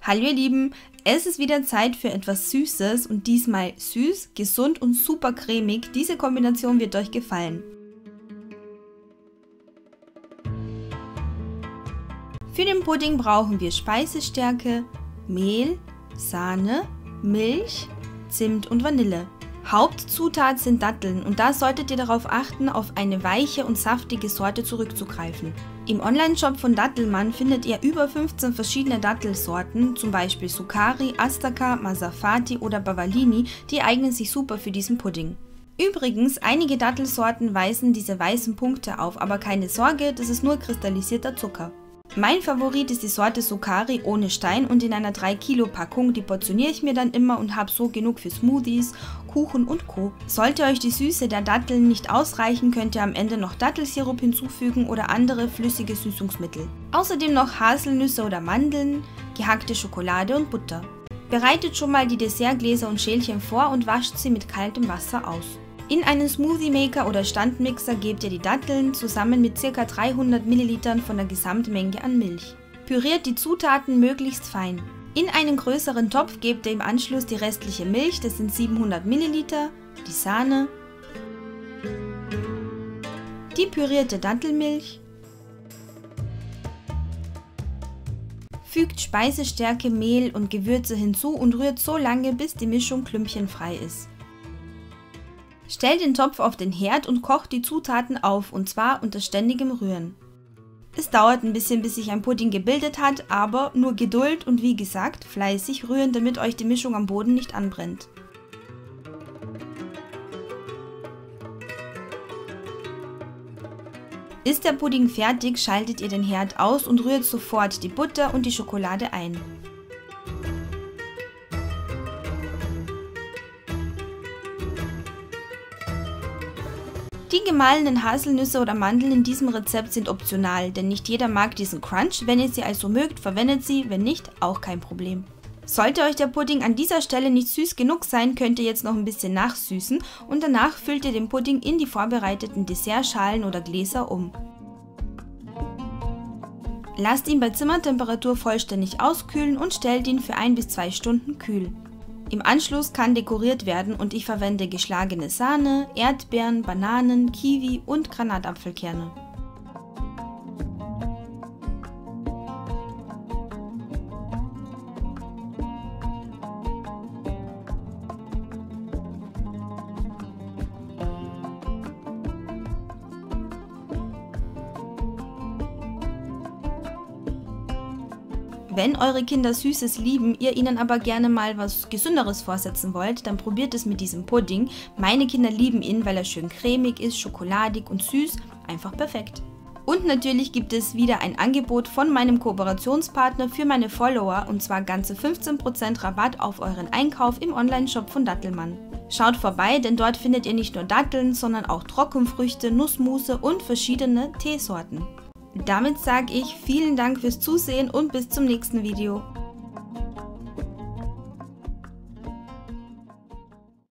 Hallo ihr Lieben, es ist wieder Zeit für etwas Süßes und diesmal süß, gesund und super cremig. Diese Kombination wird euch gefallen. Für den Pudding brauchen wir Speisestärke, Mehl, Sahne, Milch, Zimt und Vanille. Hauptzutat sind Datteln und da solltet ihr darauf achten, auf eine weiche und saftige Sorte zurückzugreifen. Im Online-Shop von Dattelmann findet ihr über 15 verschiedene Dattelsorten, zum Beispiel Sukari, Astaka, Masafati oder Bavallini, die eignen sich super für diesen Pudding. Übrigens, einige Dattelsorten weisen diese weißen Punkte auf, aber keine Sorge, das ist nur kristallisierter Zucker. Mein Favorit ist die Sorte Sukari ohne Stein und in einer 3 Kilo Packung, die portioniere ich mir dann immer und habe so genug für Smoothies, Kuchen und Co. Sollte euch die Süße der Datteln nicht ausreichen, könnt ihr am Ende noch Dattelsirup hinzufügen oder andere flüssige Süßungsmittel. Außerdem noch Haselnüsse oder Mandeln, gehackte Schokolade und Butter. Bereitet schon mal die Dessertgläser und Schälchen vor und wascht sie mit kaltem Wasser aus. In einen Smoothie Maker oder Standmixer gebt ihr die Datteln zusammen mit ca. 300 ml von der Gesamtmenge an Milch. Püriert die Zutaten möglichst fein. In einen größeren Topf gebt ihr im Anschluss die restliche Milch, das sind 700 ml, die Sahne, die pürierte Dattelmilch, fügt Speisestärke, Mehl und Gewürze hinzu und rührt so lange, bis die Mischung klümpchenfrei ist. Stellt den Topf auf den Herd und kocht die Zutaten auf, und zwar unter ständigem Rühren. Es dauert ein bisschen, bis sich ein Pudding gebildet hat, aber nur Geduld und wie gesagt, fleißig rühren, damit euch die Mischung am Boden nicht anbrennt. Ist der Pudding fertig, schaltet ihr den Herd aus und rührt sofort die Butter und die Schokolade ein. Die gemahlenen Haselnüsse oder Mandeln in diesem Rezept sind optional, denn nicht jeder mag diesen Crunch. Wenn ihr sie also mögt, verwendet sie, wenn nicht, auch kein Problem. Sollte euch der Pudding an dieser Stelle nicht süß genug sein, könnt ihr jetzt noch ein bisschen nachsüßen und danach füllt ihr den Pudding in die vorbereiteten Dessertschalen oder Gläser um. Lasst ihn bei Zimmertemperatur vollständig auskühlen und stellt ihn für 1 bis 2 Stunden kühl. Im Anschluss kann dekoriert werden und ich verwende geschlagene Sahne, Erdbeeren, Bananen, Kiwi und Granatapfelkerne. Wenn eure Kinder Süßes lieben, ihr ihnen aber gerne mal was Gesünderes vorsetzen wollt, dann probiert es mit diesem Pudding. Meine Kinder lieben ihn, weil er schön cremig ist, schokoladig und süß, einfach perfekt. Und natürlich gibt es wieder ein Angebot von meinem Kooperationspartner für meine Follower, und zwar ganze 15% Rabatt auf euren Einkauf im Online-Shop von Dattelmann. Schaut vorbei, denn dort findet ihr nicht nur Datteln, sondern auch Trockenfrüchte, Nussmusse und verschiedene Teesorten. Damit sage ich vielen Dank fürs Zusehen und bis zum nächsten Video.